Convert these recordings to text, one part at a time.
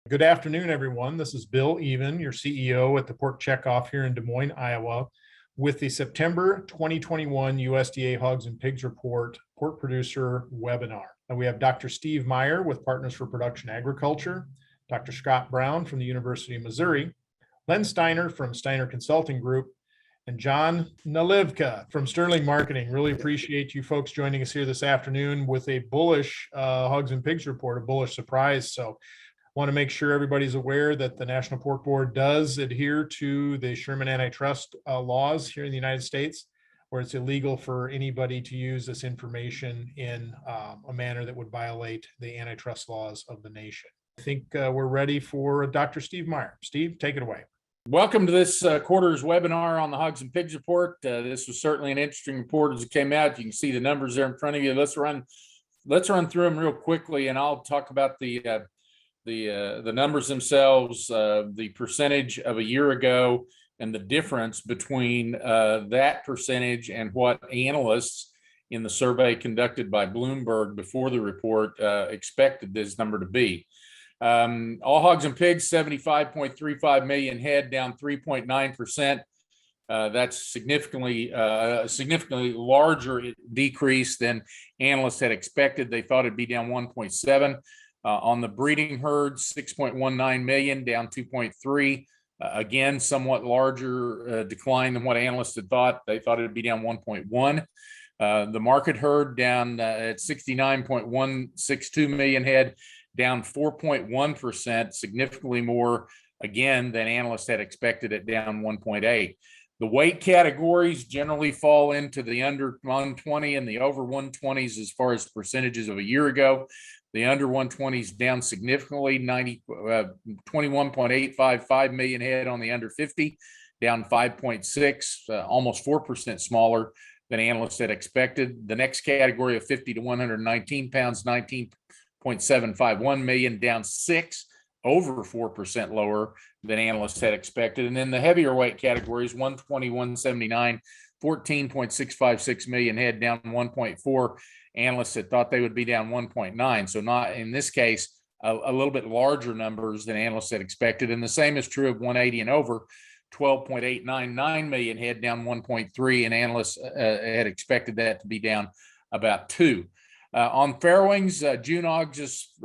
Good afternoon, everyone. This is Bill Even, your CEO at the Pork Checkoff here in Des Moines, Iowa, with the September 2021 USDA Hogs and Pigs Report Pork Producer Webinar. And we have Dr. Steve Meyer with Partners for Production Agriculture, Dr. Scott Brown from the University of Missouri, Len Steiner from Steiner Consulting Group, and John Nalivka from Sterling Marketing. Really appreciate you folks joining us here this afternoon with a bullish Hogs and Pigs report, a bullish surprise. So want to make sure everybody's aware that the National Pork Board does adhere to the Sherman antitrust laws here in the United States, where it's illegal for anybody to use this information in a manner that would violate the antitrust laws of the nation. I think we're ready for Dr. Steve Meyer. Steve, take it away. Welcome to this quarter's webinar on the Hogs and Pigs report. This was certainly an interesting report as it came out. You can see the numbers there in front of you. Let's run through them real quickly, and I'll talk about the numbers themselves, the percentage of a year ago, and the difference between that percentage and what analysts in the survey conducted by Bloomberg before the report expected this number to be. All hogs and pigs, 75.35 million head, down 3.9%. That's significantly larger decrease than analysts had expected. They thought it'd be down 1.7. On the breeding herd, 6.19 million, down 2.3. Again, somewhat larger decline than what analysts had thought. They thought it'd be down 1.1. The market herd down at 69.162 million head, down 4.1%, significantly more, again, than analysts had expected it, down 1.8. The weight categories generally fall into the under 120 and the over 120s as far as percentages of a year ago. The under 120s down significantly, 21.855 million head on the under 50, down 5.6, almost 4% smaller than analysts had expected. The next category of 50 to 119 pounds, 19.751 million, down 6, over 4% lower than analysts had expected. And then the heavier weight categories, 120, 179, 14.656 million head, down 1.4. Analysts had thought they would be down 1.9. So not in this case, a little bit larger numbers than analysts had expected. And the same is true of 180 and over, 12.899 million head, down 1.3. And analysts had expected that to be down about 2. On farrowings, June, August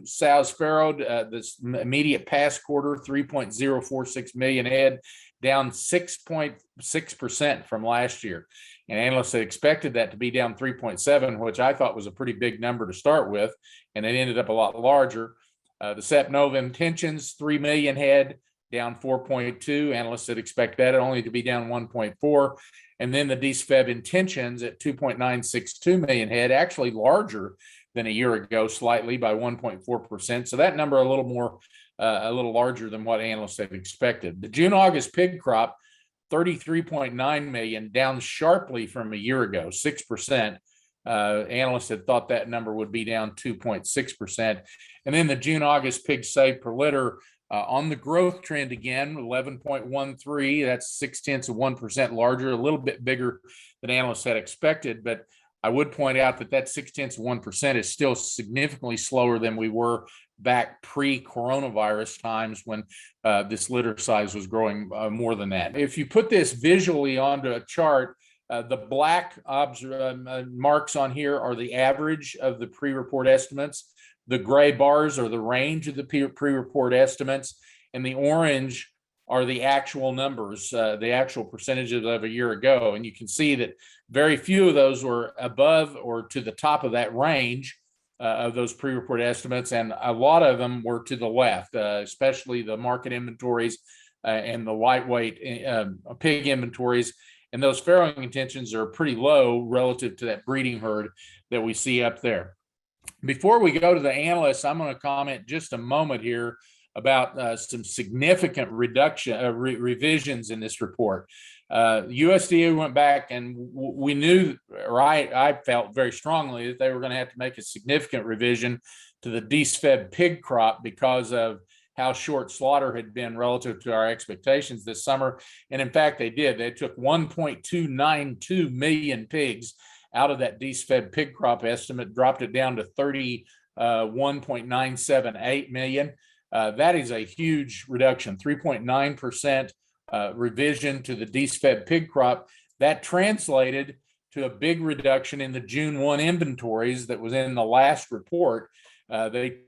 sows farrowed this immediate past quarter, 3.046 million head, down 6.6% from last year. And analysts had expected that to be down 3.7, which I thought was a pretty big number to start with, and it ended up a lot larger. The Sep-Nova intentions, 3 million head, down 4.2. Analysts had expected that only to be down 1.4. And then the DSFEB intentions at 2.962 million head, actually larger than a year ago, slightly by 1.4%. So that number a little larger than what analysts had expected. The June-August pig crop, 33.9 million, down sharply from a year ago, 6%. Analysts had thought that number would be down 2.6%. And then the June-August pig saved per litter, on the growth trend again, 11.13. That's 0.6% larger, a little bit bigger than analysts had expected. But I would point out that 0.6% is still significantly slower than we were back pre-coronavirus times when this litter size was growing more than that. If you put this visually onto a chart, the black marks on here are the average of the pre-report estimates. The gray bars are the range of the pre-report estimates, and the orange are the actual numbers, the actual percentages of a year ago. And you can see that very few of those were above or to the top of that range of those pre-report estimates, and a lot of them were to the left, especially the market inventories and the lightweight pig inventories. And those farrowing intentions are pretty low relative to that breeding herd that we see up there. Before we go to the analysts, I'm going to comment just a moment here about some significant revisions in this report. USDA went back, and we knew, or I felt very strongly that they were going to have to make a significant revision to the DSFEB pig crop because of how short slaughter had been relative to our expectations this summer. And in fact, they did. They took 1.292 million pigs out of that DSFEB pig crop estimate, dropped it down to 31.978 million. That is a huge reduction, 3.9% revision to the DSFED pig crop. That translated to a big reduction in the June 1 inventories that was in the last report. They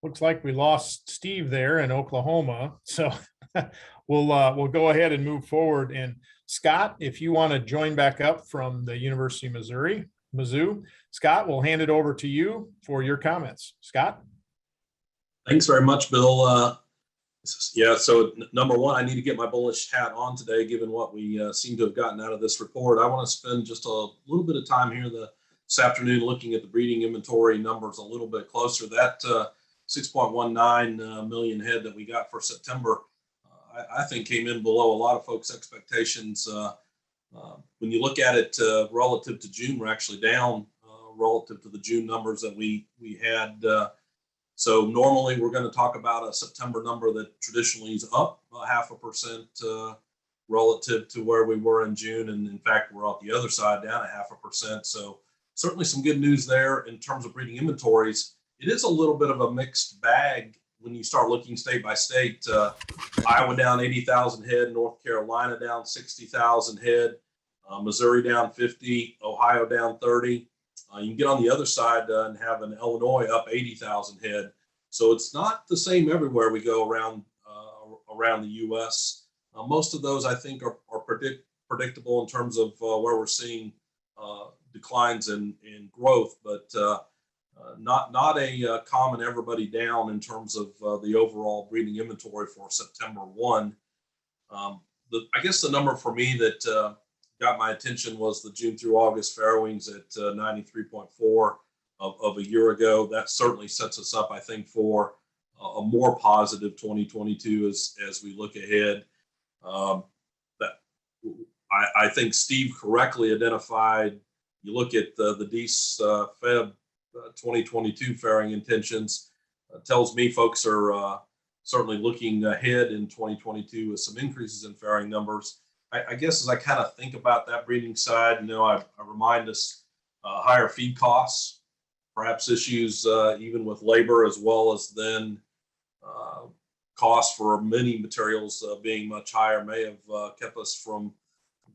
Looks like we lost Steve there in Oklahoma. So we'll go ahead and move forward. And Scott, if you want to join back up from the University of Missouri, Mizzou, Scott, we'll hand it over to you for your comments. Scott? Thanks very much, Bill. Yeah, so number one, I need to get my bullish hat on today, given what we seem to have gotten out of this report. I want to spend just a little bit of time here this afternoon looking at the breeding inventory numbers a little bit closer. That 6.19 million head that we got for September, I think came in below a lot of folks' expectations. When you look at it relative to June, we're actually down relative to the June numbers that we had. So normally we're going to talk about a September number that traditionally is up 0.5% relative to where we were in June. And in fact, we're out the other side, down 0.5%. So certainly some good news there in terms of breeding inventories. It is a little bit of a mixed bag when you start looking state by state. Iowa down 80,000 head, North Carolina down 60,000 head, Missouri down 50, Ohio down 30. You can get on the other side and have an Illinois up 80,000 head. So it's not the same everywhere we go around the U.S. Most of those, I think, are predictable in terms of where we're seeing declines in growth, but not a common everybody down in terms of the overall breeding inventory for September 1. I guess the number for me that got my attention was the June through August farrowings at 93.4 of a year ago. That certainly sets us up, I think, for a more positive 2022 as we look ahead. I think Steve correctly identified. You look at the Feb 2022 farrowing intentions, tells me folks are certainly looking ahead in 2022 with some increases in farrowing numbers. I guess as I kind of think about that breeding side, I remind us higher feed costs, perhaps issues even with labor, as well as then costs for many materials being much higher may have kept us from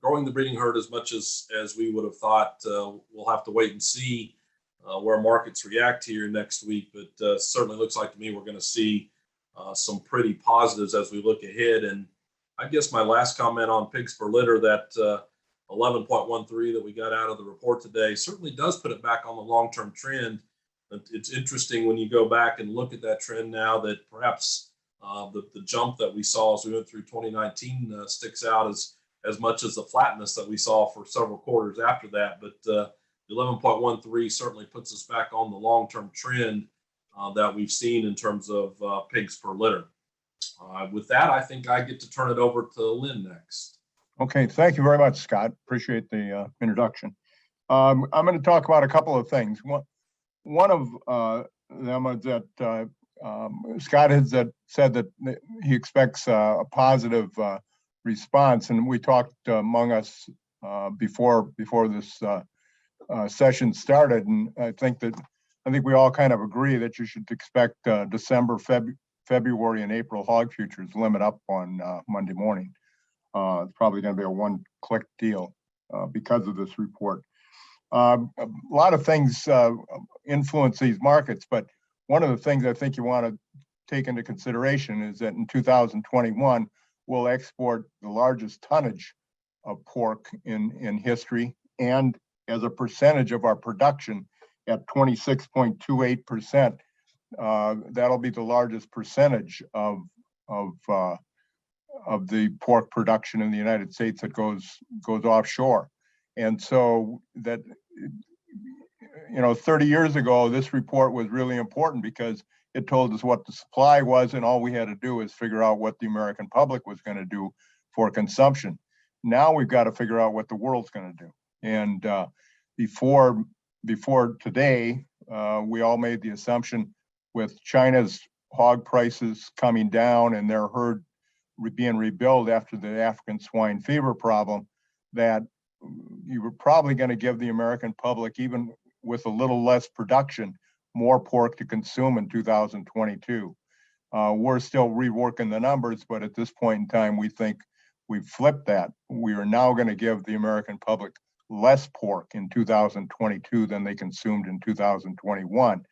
growing the breeding herd as much as we would have thought. We'll have to wait and see where markets react here next week, but certainly looks like to me we're going to see some pretty positives as we look ahead. And I guess my last comment on pigs per litter, that 11.13 that we got out of the report today, certainly does put it back on the long-term trend. It's interesting when you go back and look at that trend now that perhaps the jump that we saw as we went through 2019 sticks out as much as the flatness that we saw for several quarters after that. But 11.13 certainly puts us back on the long-term trend that we've seen in terms of pigs per litter. With that, I think I get to turn it over to Lynn next. Okay, thank you very much, Scott. Appreciate the introduction. I'm going to talk about a couple of things. One of them is that Scott has said that he expects a positive response, and we talked among us before this session started, and I think we all kind of agree that you should expect December, February, and April hog futures limit up on Monday morning. It's probably going to be a one-click deal because of this report. A lot of things influence these markets, but one of the things I think you want to take into consideration is that in 2021, we'll export the largest tonnage of pork in history, and as a percentage of our production at 26.28%. That'll be the largest percentage of the pork production in the United States that goes offshore. And so that, 30 years ago, this report was really important because it told us what the supply was, and all we had to do is figure out what the American public was going to do for consumption. Now we've got to figure out what the world's going to do. And before today, we all made the assumption with China's hog prices coming down and their herd being rebuilt after the African swine fever problem, that you were probably going to give the American public, even with a little less production, more pork to consume in 2022. We're still reworking the numbers, but at this point in time, we think we've flipped that. We are now going to give the American public less pork in 2022 than they consumed in 2021.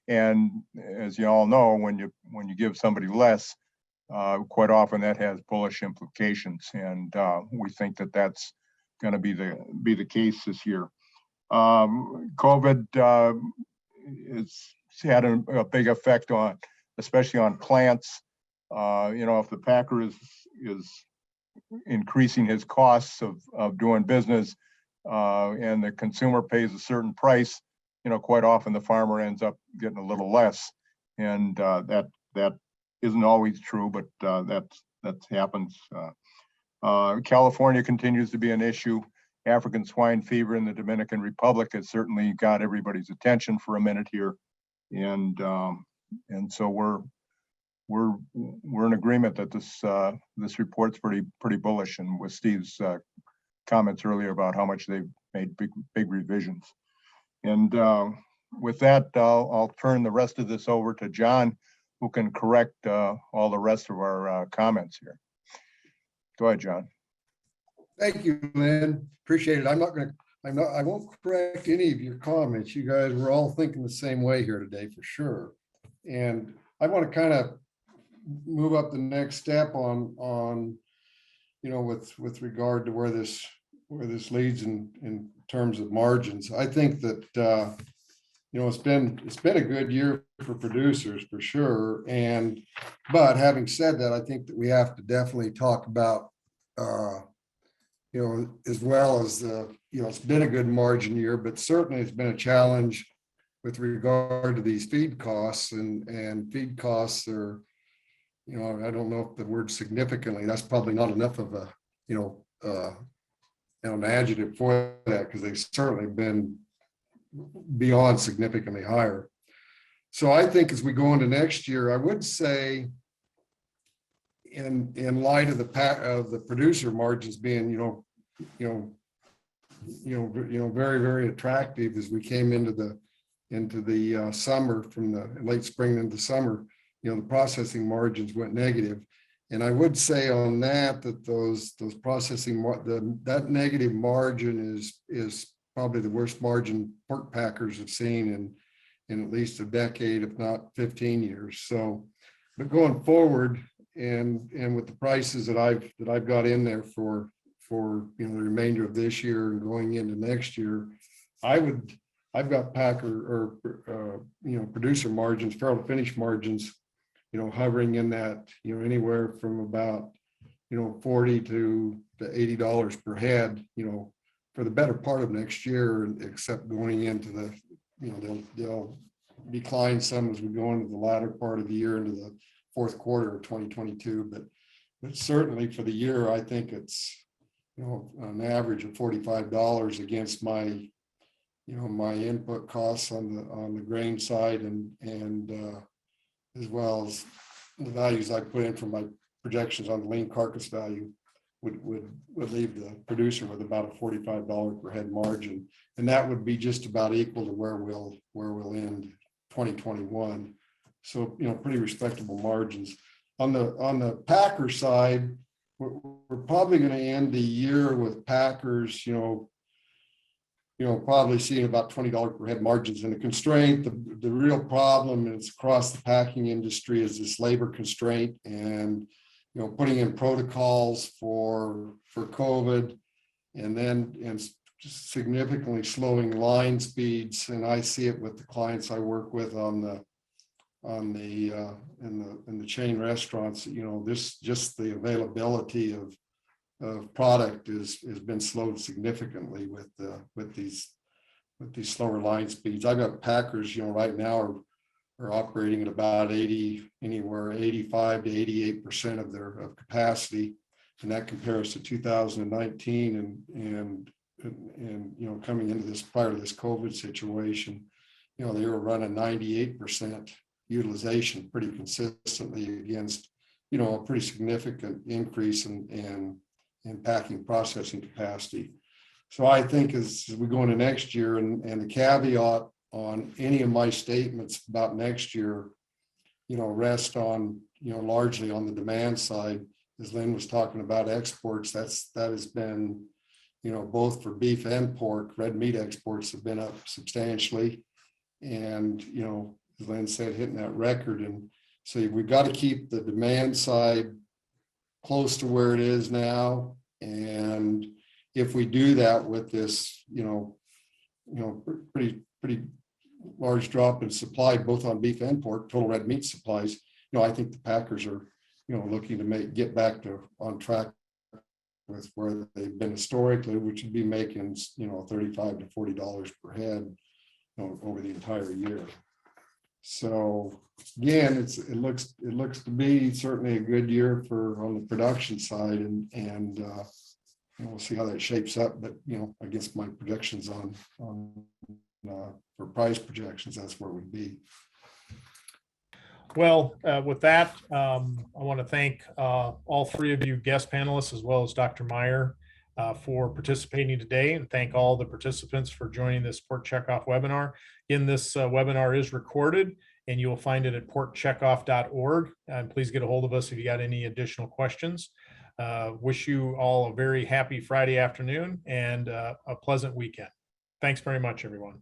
And as you all know, when you give somebody less, quite often that has bullish implications, and we think that that's going to be the case this year. COVID it's had a big effect on, especially on plants. If the packer is increasing his costs of doing business, and the consumer pays a certain price, quite often the farmer ends up getting a little less, and that isn't always true, but that happens. California continues to be an issue. African swine fever in the Dominican Republic has certainly got everybody's attention for a minute here, and so we're in agreement that this report's pretty bullish, and with Steve's comments earlier about how much they've made big revisions. And with that, I'll turn the rest of this over to John, who can correct all the rest of our comments here. Go ahead, John. Thank you, Lynn. Appreciate it. I won't correct any of your comments. You guys were all thinking the same way here today for sure. And I want to kind of move up the next step on with regard to where this leads in terms of margins. I think that it's been a good year for producers for sure. But having said that, I think that we have to definitely talk about as well as it's been a good margin year, but certainly it's been a challenge with regard to these feed costs, and feed costs are, I don't know if the word significantly, that's probably not enough of a, an adjective for that, because they've certainly been beyond significantly higher. So I think as we go into next year, I would say in light of the producer margins being, very, very attractive as we came into the summer, from the late spring into summer, the processing margins went negative. And I would say on that those processing, that negative margin is probably the worst margin pork packers have seen in at least a decade, if not 15 years. So, but going forward, and with the prices that I've got in there for the remainder of this year and going into next year, I've got packer or producer margins, farrow to finish margins, hovering in that, anywhere from about, $40 to $80 per head, for the better part of next year, except going into the, they'll decline some as we go into the latter part of the year, into the fourth quarter of 2022. But certainly for the year, I think it's, an average of $45 against my, my input costs on the grain side, and as well as the values I put in for my projections on the lean carcass value would leave the producer with about a $45 per head margin, and that would be just about equal to where we'll end 2021. So pretty respectable margins. On the packer side, we're probably going to end the year with packers, probably seeing about $20 per head margins. And the constraint, the real problem is across the packing industry is this labor constraint, and putting in protocols for COVID, and significantly slowing line speeds. And I see it with the clients I work with in the chain restaurants. This, just the availability of product has been slowed significantly with these slower line speeds. I've got packers, right now are operating at about 85 to 88% of their capacity, and that compares to 2019 and coming into this, prior to this COVID situation, they were running 98% utilization pretty consistently against, a pretty significant increase in packing processing capacity. So I think as we go into next year, and the caveat on any of my statements about next year, rest on, largely on the demand side, as Lynn was talking about exports, that has been, both for beef and pork, red meat exports have been up substantially. And, as Lynn said, hitting that record. And so we've got to keep the demand side close to where it is now. And if we do that with this, pretty large drop in supply, both on beef and pork, total red meat supplies, I think the packers are, looking to get back to on track with where they've been historically, which would be making, $35 to $40 per head, over the entire year. So again, it looks to be certainly a good year on the production side, and we'll see how that shapes up. But I guess my projections for price projections, that's where we'd be. Well, with that, I want to thank all three of you guest panelists, as well as Dr. Meyer, for participating today, and thank all the participants for joining this Pork Checkoff webinar. Again, this webinar is recorded, and you will find it at porkcheckoff.org. And please get a hold of us if you got any additional questions. Wish you all a very happy Friday afternoon and a pleasant weekend. Thanks very much, everyone.